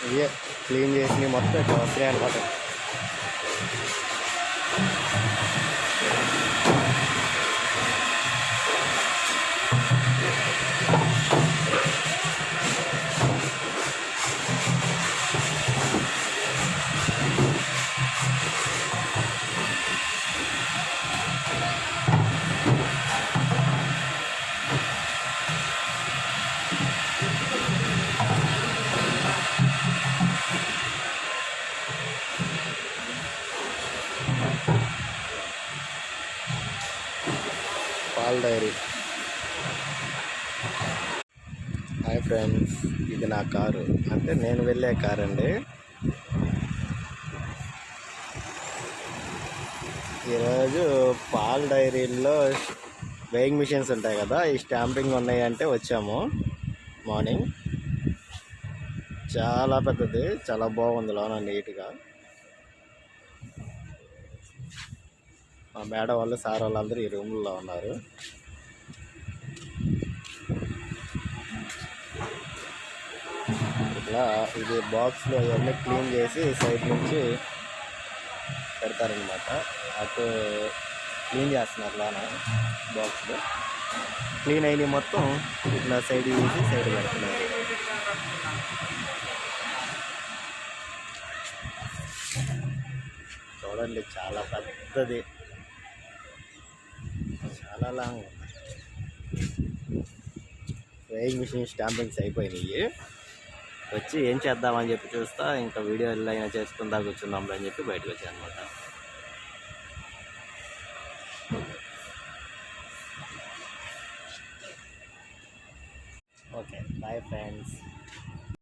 ఇవే క్లీన్ చేసి మొత్తం ఇక్కడ వస్తాయి అనమాట. Paul dairy. హాయ్ ఫ్రెండ్స్, ఇది నా కారు, అంటే నేను వెళ్ళే కారు అండి. ఈరోజు పాల్ డైరీలో వెయింగ్ మిషన్స్ ఉంటాయి కదా, ఈ స్టాంపింగ్ ఉన్నాయి అంటే వచ్చాము. మార్నింగ్ చాలా పెద్దది, చాలా బాగుంది లోన నీట్గా. మా మేడం వాళ్ళు, సార్ వాళ్ళందరూ ఈ రూమ్లో ఉన్నారు. ఇట్లా ఇది బాక్స్లో ఇవన్నీ క్లీన్ చేసి సైడ్ నుంచి పెడతారనమాట. అటు క్లీన్ చేస్తున్నారు లోన బాక్స్లో. క్లీన్ అయినవి మొత్తం ఇట్లా సైడ్ చేసి సైడ్ పెడుతున్నారు. చూడండి, చాలా పెద్దది, చాలా లాంగ్. వెయింగ్ మిషన్ స్టాంపింగ్స్ అయిపోయినాయి. వచ్చి ఏం చేద్దామని చెప్పి చూస్తా, ఇంకా వీడియో అయినా చేసుకుందా కూర్చుందాం అని చెప్పి బయటకు వచ్చాను అనమాట. Okay, bye friends.